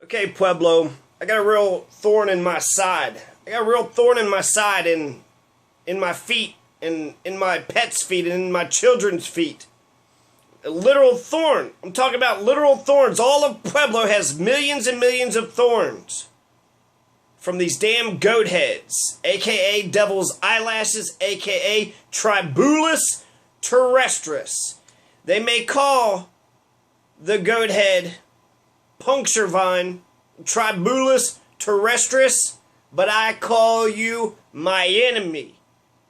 Okay, Pueblo, I got a real thorn in my side. I got a real thorn in my side in my feet, and in my pet's feet, and in my children's feet. A literal thorn. I'm talking about literal thorns. All of Pueblo has millions and millions of thorns from these damn goat heads, aka devil's eyelashes, aka Tribulus Terrestris. They may call the goat head puncture vine Tribulus Terrestris, but I call you my enemy.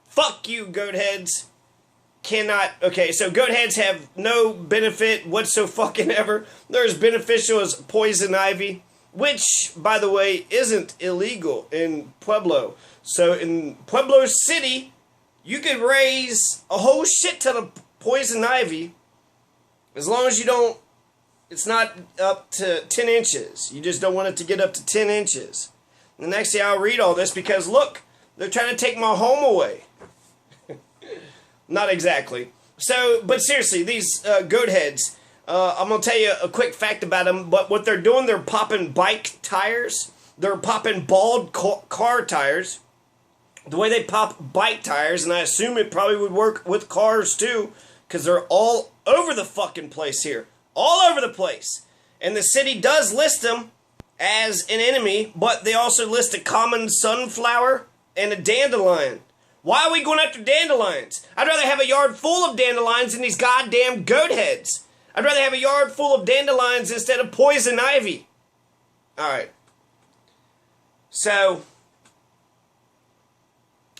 Fuck you, goat heads. Cannot. Okay, so goat heads have no benefit whatsoever. They're as beneficial as poison ivy, which, by the way, isn't illegal in Pueblo. So in Pueblo City, you could raise a whole shit ton of poison ivy as long as you don't. It's not up to 10 inches. You just don't want it to get up to 10 inches. And next thing I'll read all this because, look, they're trying to take my home away. Not exactly. So, but seriously, these goat heads, I'm going to tell you a quick fact about them. But what they're doing, they're popping bike tires. They're popping bald car tires. The way they pop bike tires, and I assume it probably would work with cars too, because they're all over the fucking place here. All over the place. And the city does list them as an enemy, but they also list a common sunflower and a dandelion. Why are we going after dandelions? I'd rather have a yard full of dandelions than these goddamn goat heads. I'd rather have a yard full of dandelions instead of poison ivy. Alright. So,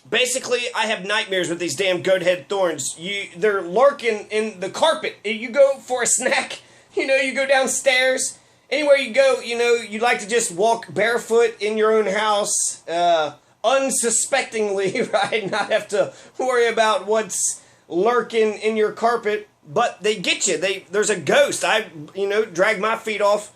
basically, I have nightmares with these damn goat head thorns. They're lurking in the carpet. You go for a snack, you go downstairs. Anywhere you go, you like to just walk barefoot in your own house, unsuspectingly, right? Not have to worry about what's lurking in your carpet. But they get you. There's a ghost. I, drag my feet off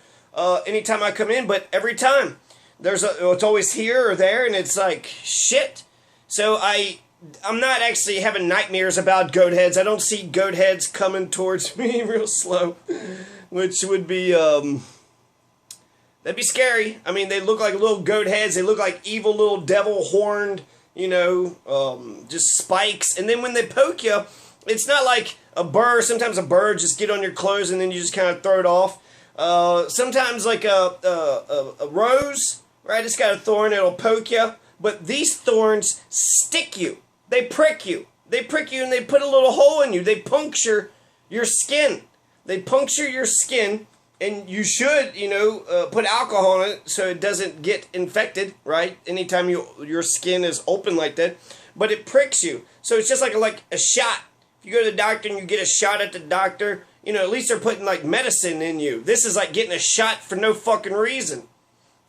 anytime I come in, but every time it's always here or there, and it's like shit. So I'm not actually having nightmares about goat heads. I don't see goat heads coming towards me real slow, which would be that'd be scary. I mean, they look like little goat heads. They look like evil little devil horned, just spikes. And then when they poke you, it's not like a bird. Sometimes a bird just get on your clothes and then you just kind of throw it off. Sometimes like a rose, right? It's got a thorn. It'll poke you. But these thorns stick you. They prick you. They prick you and they put a little hole in you. They puncture your skin. They puncture your skin, and you should, put alcohol on it so it doesn't get infected, right? Anytime your skin is open like that. But it pricks you. So it's just like a shot. If you go to the doctor and you get a shot at the doctor, at least they're putting like medicine in you. This is like getting a shot for no fucking reason.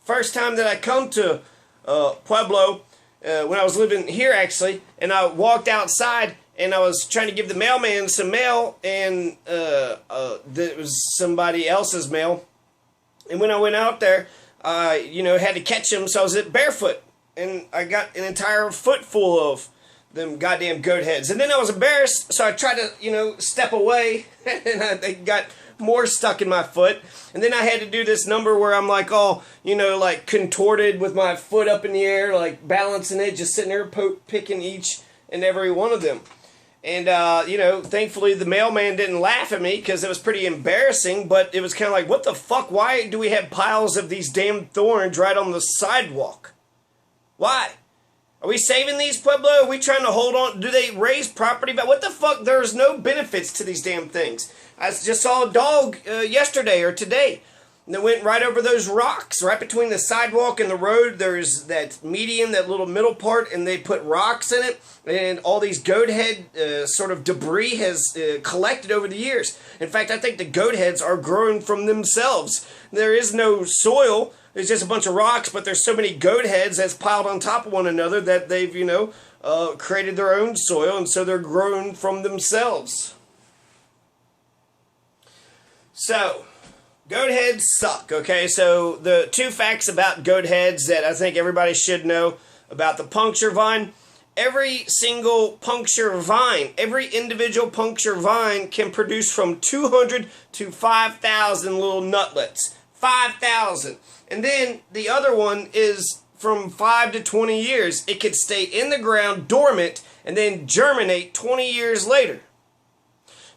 First time that I come to Pueblo, when I was living here actually, and I walked outside and I was trying to give the mailman some mail, and it was somebody else's mail. And when I went out there, had to catch him, so I was barefoot, and I got an entire foot full of them goddamn goat heads. And then I was embarrassed, so I tried to, step away, and they got more stuck in my foot. And then I had to do this number where I'm like all, like contorted with my foot up in the air, like balancing it, just sitting there picking each and every one of them. And, thankfully the mailman didn't laugh at me because it was pretty embarrassing, but it was kind of like, what the fuck? Why do we have piles of these damn thorns right on the sidewalk? Why? Are we saving these, Pueblo? Are we trying to hold on? Do they raise property value? What the fuck? There's no benefits to these damn things. I just saw a dog yesterday or today that went right over those rocks. Right between the sidewalk and the road, there's that median, that little middle part, and they put rocks in it. And all these goat head sort of debris has collected over the years. In fact, I think the goat heads are growing from themselves. There is no soil. It's just a bunch of rocks, but there's so many goat heads that's piled on top of one another that they've, created their own soil, and so they're grown from themselves. So, goat heads suck, okay? So, the two facts about goat heads that I think everybody should know about the puncture vine. Every single puncture vine, every individual puncture vine can produce from 200 to 5,000 little nutlets. 5,000. And then the other one is from 5 to 20 years. It could stay in the ground dormant and then germinate 20 years later.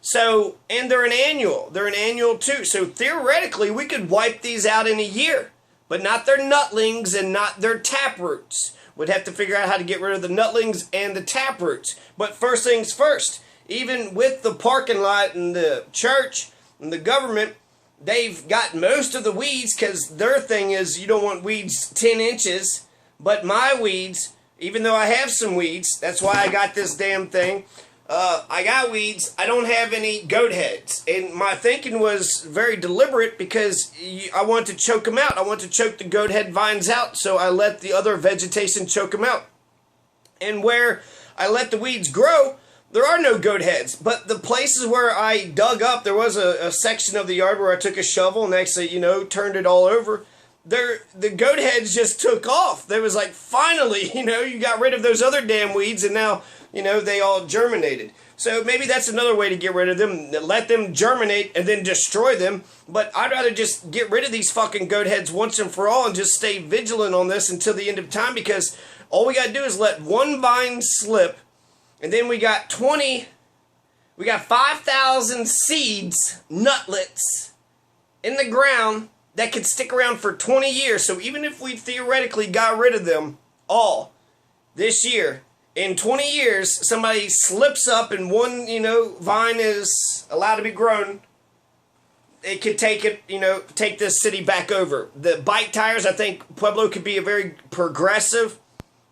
So, and they're an annual. They're an annual too. So theoretically, we could wipe these out in a year, but not their nutlings and not their taproots. We'd have to figure out how to get rid of the nutlings and the taproots. But first things first, even with the parking lot and the church and the government, they've got most of the weeds, because their thing is you don't want weeds 10 inches. But my weeds, even though I have some weeds, that's why I got this damn thing. I got weeds. I don't have any goat heads. And my thinking was very deliberate, because I want to choke them out. I want to choke the goat head vines out, so I let the other vegetation choke them out. And where I let the weeds grow, there are no goat heads. But the places where I dug up, there was a section of the yard where I took a shovel and actually, turned it all over. The goat heads just took off. There was like, finally, you got rid of those other damn weeds, and now, they all germinated. So maybe that's another way to get rid of them. Let them germinate and then destroy them. But I'd rather just get rid of these fucking goat heads once and for all and just stay vigilant on this until the end of time, because all we got to do is let one vine slip, and then we got 5,000 seeds, nutlets, in the ground that could stick around for 20 years. So even if we theoretically got rid of them all this year, in 20 years, somebody slips up and one, vine is allowed to be grown, it could take this city back over. The bike tires, I think Pueblo could be a very progressive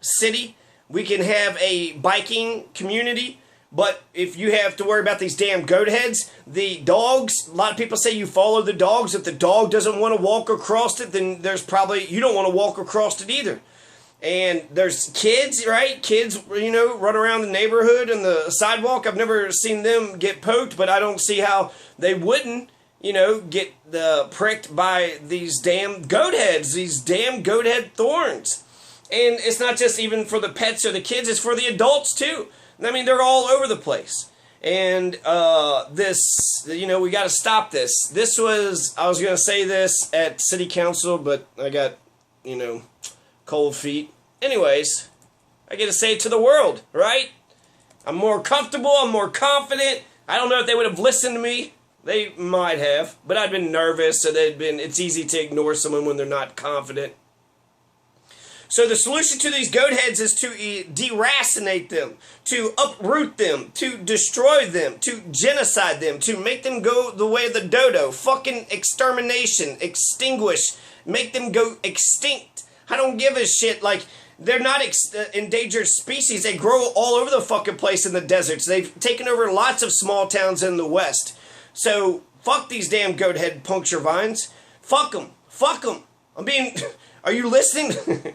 city. We can have a biking community. But if you have to worry about these damn goat heads, the dogs, a lot of people say you follow the dogs. If the dog doesn't want to walk across it, then you don't want to walk across it either. And there's kids, right? Kids, run around the neighborhood and the sidewalk. I've never seen them get poked, but I don't see how they wouldn't, get pricked by these damn goat heads, these damn goat head thorns. And it's not just even for the pets or the kids, it's for the adults too. I mean, they're all over the place. And we got to stop this. I was going to say this at city council, but I got, cold feet. Anyways, I get to say it to the world, right? I'm more comfortable. I'm more confident. I don't know if they would have listened to me. They might have, but I'd been nervous, so it's easy to ignore someone when they're not confident. So the solution to these goat heads is to deracinate them, to uproot them, to destroy them, to genocide them, to make them go the way of the dodo. Fucking extermination, extinguish, make them go extinct. I don't give a shit. Like, they're not endangered species. They grow all over the fucking place in the deserts. They've taken over lots of small towns in the West. So fuck these damn goat head puncture vines. Fuck them. Fuck them. Are you listening?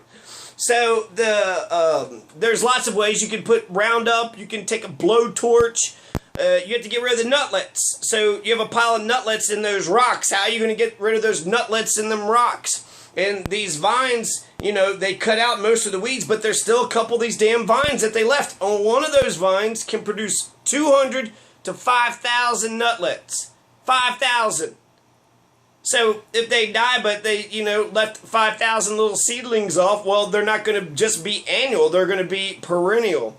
So there's lots of ways. You can put Roundup. You can take a blowtorch. You have to get rid of the nutlets. So you have a pile of nutlets in those rocks. How are you going to get rid of those nutlets in them rocks? And these vines, they cut out most of the weeds, but there's still a couple of these damn vines that they left. On one of those vines can produce 200 to 5,000 nutlets. 5,000. So if they die, but they, left 5,000 little seedlings off, well, they're not going to just be annual. They're going to be perennial.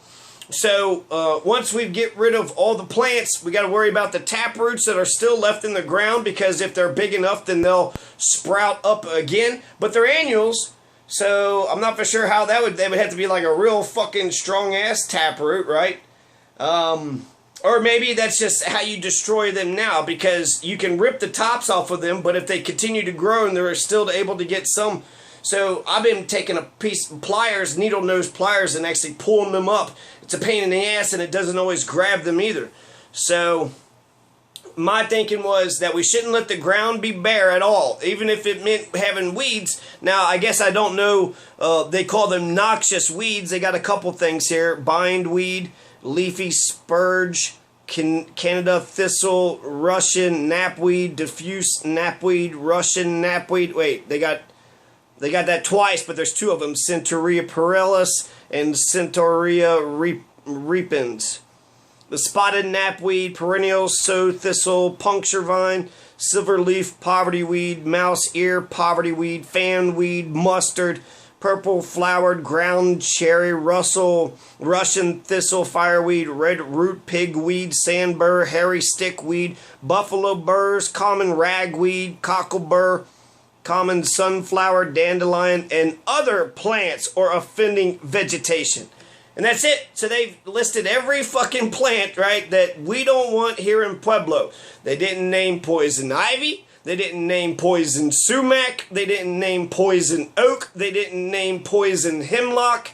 So once we get rid of all the plants, we got to worry about the taproots that are still left in the ground, because if they're big enough, then they'll sprout up again. But they're annuals, so I'm not for sure how they would have to be like a real fucking strong-ass taproot, right? Or maybe that's just how you destroy them now, because you can rip the tops off of them, but if they continue to grow and they're still able to get some. So I've been taking a piece of pliers, needle nose pliers, and actually pulling them up. It's a pain in the ass, and it doesn't always grab them either. So my thinking was that we shouldn't let the ground be bare at all, even if it meant having weeds. Now, I guess I don't know, they call them noxious weeds. They got a couple things here: bindweed, leafy spurge, Canada thistle, Russian knapweed, diffuse knapweed, Russian knapweed. Wait, they got that twice, but there's two of them: Centaurea perennis and Centaurea repens. the spotted knapweed, perennial sow thistle, puncture vine, silverleaf povertyweed, mouse ear povertyweed, fanweed, mustard, purple flowered ground cherry, Russian thistle, fireweed, red root pigweed, sandbur, hairy stickweed, buffalo burrs, common ragweed, cocklebur, common sunflower, dandelion, and other plants or offending vegetation. And that's it. So they've listed every fucking plant, right, that we don't want here in Pueblo. They didn't name poison ivy. They didn't name poison sumac. They didn't name poison oak. They didn't name poison hemlock.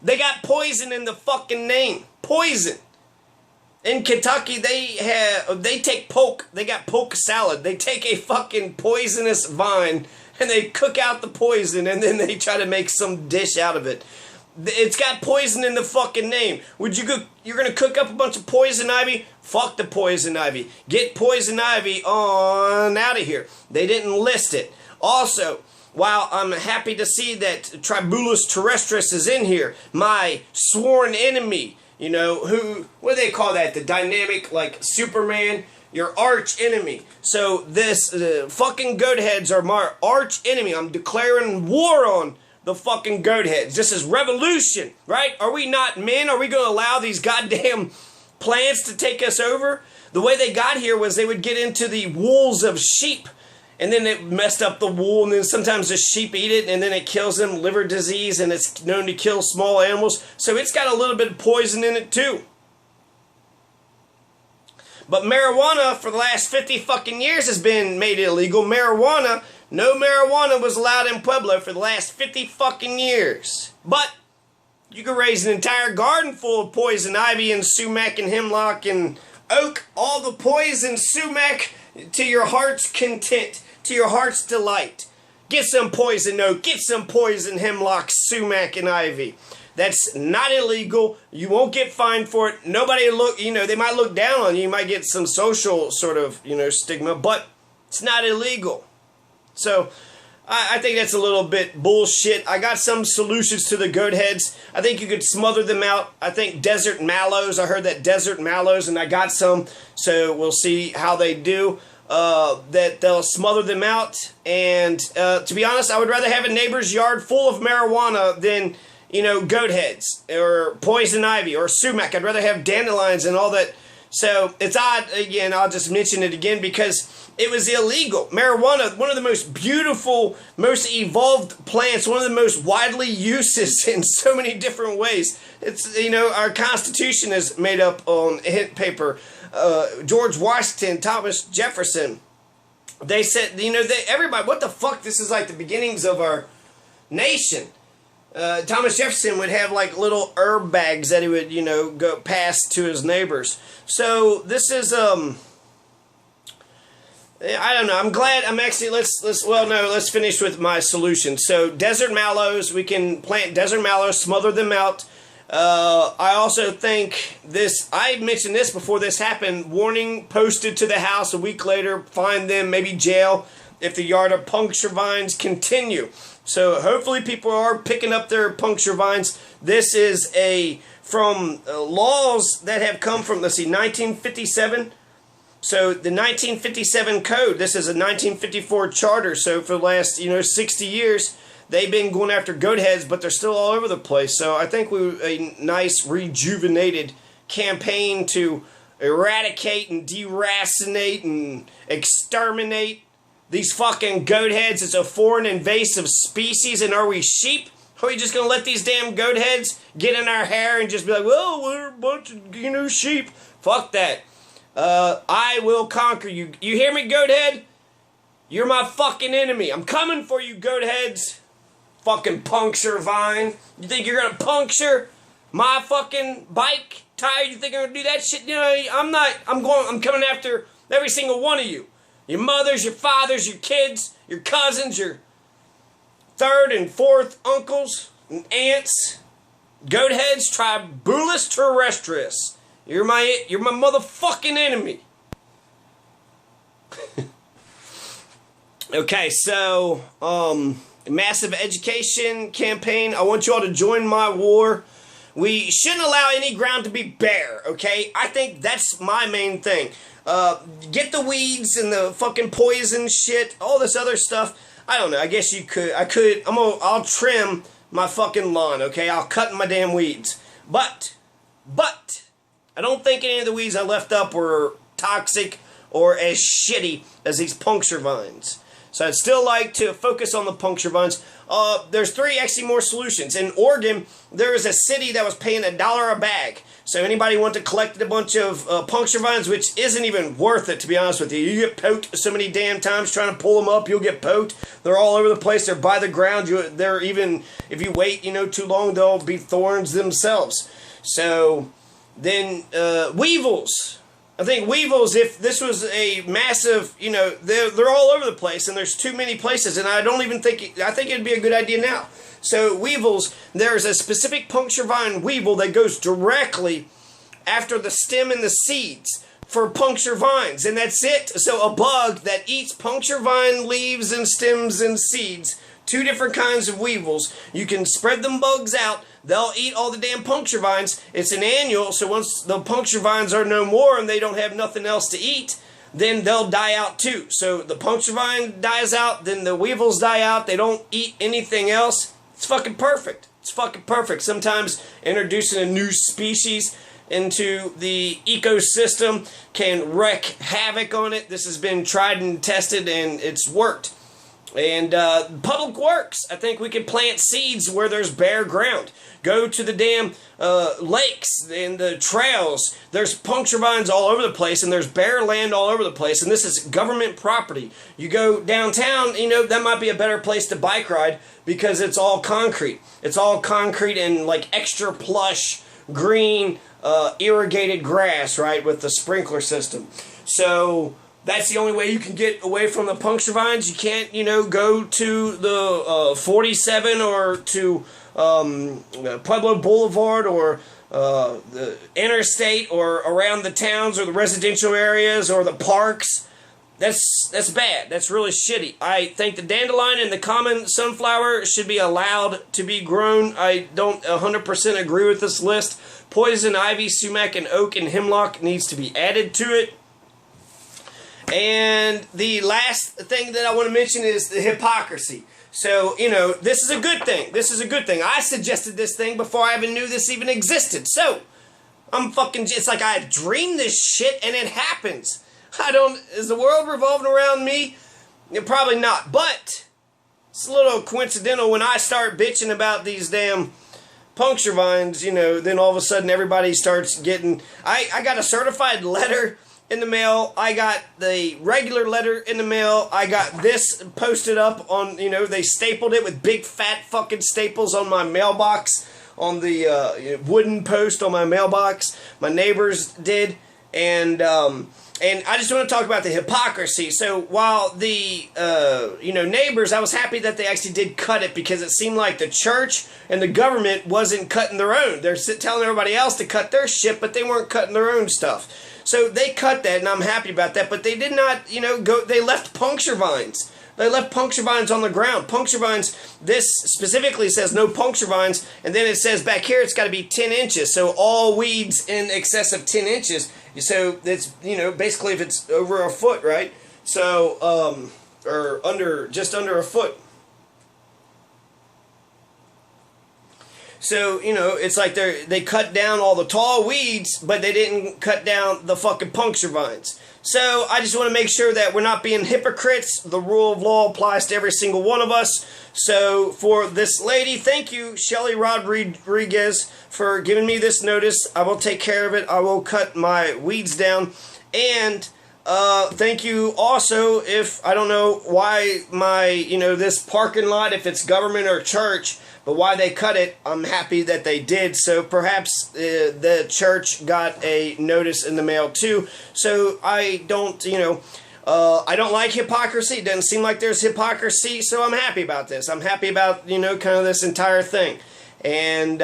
They got poison in the fucking name. Poison. In Kentucky, they take poke. They got poke salad. They take a fucking poisonous vine and they cook out the poison and then they try to make some dish out of it. It's got poison in the fucking name. You're gonna cook up a bunch of poison ivy? Fuck the poison ivy. Get poison ivy on out of here. They didn't list it. Also, while I'm happy to see that Tribulus terrestris is in here, my sworn enemy, you know, what do they call that? The dynamic, like Superman, your arch enemy. So this fucking goat heads are my arch enemy. I'm declaring war on the fucking goat heads. This is revolution, right? Are we not men? Are we going to allow these goddamn plants to take us over? The way they got here was they would get into the wools of sheep, and then it messed up the wool, and then sometimes the sheep eat it, and then it kills them, liver disease, and it's known to kill small animals. So it's got a little bit of poison in it too. But marijuana for the last 50 fucking years has been made illegal. No marijuana was allowed in Pueblo for the last 50 fucking years. But you could raise an entire garden full of poison ivy and sumac and hemlock and oak. All the poison sumac to your heart's content, to your heart's delight. Get some poison oak, get some poison hemlock, sumac, and ivy. That's not illegal. You won't get fined for it. Nobody they might look down on you. You might get some social sort of, stigma, but it's not illegal. So, I think that's a little bit bullshit. I got some solutions to the goat heads. I think you could smother them out. I think desert mallows. I heard that desert mallows, and I got some. So, we'll see how they do. That they'll smother them out. And, to be honest, I would rather have a neighbor's yard full of marijuana than goat heads or poison ivy or sumac. I'd rather have dandelions and all that. So it's odd, again, I'll just mention it again because it was illegal. Marijuana, one of the most beautiful, most evolved plants, one of the most widely uses in so many different ways. It's, our Constitution is made up on hint paper. George Washington, Thomas Jefferson, they said, everybody, what the fuck, this is like the beginnings of our nation. Thomas Jefferson would have like little herb bags that he would, go pass to his neighbors. So this is, I don't know. I'm glad. I'm actually, let's finish with my solution. So desert mallows, we can plant desert mallows, smother them out. I also think I mentioned this before this happened, warning posted to the house a week later, fine them, maybe jail if the yard of puncture vines continue. So hopefully people are picking up their puncture vines. This is from laws that have come from, 1957. So the 1957 code, this is a 1954 charter. So for the last, 60 years, they've been going after goat heads, but they're still all over the place. So I think a nice rejuvenated campaign to eradicate and deracinate and exterminate these fucking goat heads. It's a foreign invasive species, and are we sheep? Are we just gonna let these damn goat heads get in our hair and just be like, well, we're a bunch of, sheep? Fuck that. I will conquer you. You hear me, goat head? You're my fucking enemy. I'm coming for you, goat heads. Fucking puncture vine. You think you're gonna puncture my fucking bike tire? You think I'm gonna do that shit? I'm not. I'm coming after every single one of you. Your mothers, your fathers, your kids, your cousins, your third and fourth uncles and aunts, goat heads, Tribulus terrestris. You're my motherfucking enemy. Okay, so massive education campaign. I want you all to join my war. We shouldn't allow any ground to be bare, okay? I think that's my main thing. Get the weeds and the fucking poison shit, all this other stuff. I don't know, I guess you could. I'll trim my fucking lawn, okay? I'll cut my damn weeds. But, I don't think any of the weeds I left up were toxic or as shitty as these puncture vines. So I'd still like to focus on the puncture vines. There's actually more solutions. In Oregon, there is a city that was paying $1 a bag. So anybody want to collect a bunch of puncture vines, which isn't even worth it, to be honest with you. You get poked so many damn times trying to pull them up, you'll get poked. They're all over the place. They're by the ground. They're even, if you wait, too long, they'll be thorns themselves. So then weevils. I think weevils, if this was a massive, they're all over the place, and there's too many places, and I think it'd be a good idea now. So weevils, there's a specific puncture vine weevil that goes directly after the stem and the seeds for puncture vines, and that's it. So a bug that eats puncture vine leaves and stems and seeds, 2 different kinds of weevils. You can spread them bugs out. They'll eat all the damn puncture vines. It's an annual, so once the puncture vines are no more and they don't have nothing else to eat, then they'll die out too. So the puncture vine dies out, then the weevils die out. They don't eat anything else. It's fucking perfect. It's fucking perfect. Sometimes introducing a new species into the ecosystem can wreak havoc on it. This has been tried and tested, and it's worked. And public works, I think we can plant seeds where there's bare ground. Go to the damn lakes and the trails. There's puncture vines all over the place, and there's bare land all over the place, and this is government property. You go downtown, that might be a better place to bike ride because it's all concrete. It's all concrete and like extra plush, green, irrigated grass, right, with the sprinkler system. So that's the only way you can get away from the puncture vines. You can't, go to the 47 or to Pueblo Boulevard or the interstate or around the towns or the residential areas or the parks. That's bad. That's really shitty. I think the dandelion and the common sunflower should be allowed to be grown. I don't 100% agree with this list. Poison ivy, sumac, and oak and hemlock needs to be added to it. And the last thing that I want to mention is the hypocrisy. So, this is a good thing. This is a good thing. I suggested this thing before I even knew this even existed. So, it's like I dreamed this shit and it happens. Is the world revolving around me? Yeah, probably not. But, it's a little coincidental when I start bitching about these damn puncture vines, then all of a sudden everybody starts getting... I got a certified letter in the mail. I got the regular letter in the mail. I got this posted up on, they stapled it with big fat fucking staples on my mailbox, on the wooden post on my mailbox. My neighbors did. And I just want to talk about the hypocrisy. So while the, neighbors, I was happy that they actually did cut it because it seemed like the church and the government wasn't cutting their own. They're telling everybody else to cut their shit, but they weren't cutting their own stuff. So they cut that, and I'm happy about that, but they did not, they left puncture vines. They left puncture vines on the ground. Puncture vines, this specifically says no puncture vines, and then it says back here it's got to be 10 inches. So all weeds in excess of 10 inches. So it's, basically if it's over a foot, right? So, or just under a foot. So, it's like they cut down all the tall weeds, but they didn't cut down the fucking puncture vines. So, I just want to make sure that we're not being hypocrites. The rule of law applies to every single one of us. So, for this lady, thank you, Shelly Rodriguez, for giving me this notice. I will take care of it. I will cut my weeds down. And thank you also if, I don't know why my, this parking lot, if it's government or church, but why they cut it, I'm happy that they did. So perhaps the church got a notice in the mail too. So I don't, I don't like hypocrisy. It doesn't seem like there's hypocrisy. So I'm happy about this. I'm happy about, kind of this entire thing. And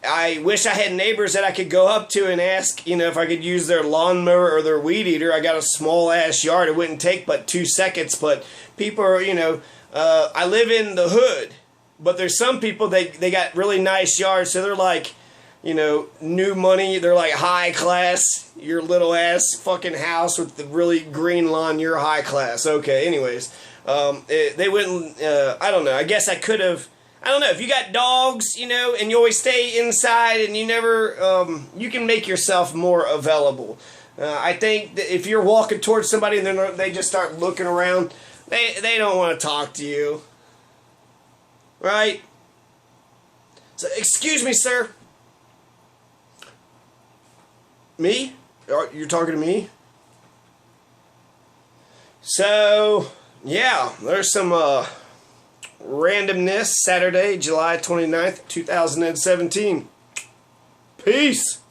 I wish I had neighbors that I could go up to and ask, if I could use their lawnmower or their weed eater. I got a small ass yard. It wouldn't take but 2 seconds. But people are, I live in the hood. But there's some people, they got really nice yards, so they're like, you know, new money. They're like high class. Your little ass fucking house with the really green lawn, you're high class. Okay, anyways. They wouldn't, I don't know. I guess I could have, I don't know. If you got dogs, you know, and you always stay inside and you never, you can make yourself more available. I think that if you're walking towards somebody and then they just start looking around, they don't want to talk to you. Right? So, excuse me, sir. Me? You're talking to me? So, yeah, there's some randomness. Saturday, July 29th, 2017. Peace.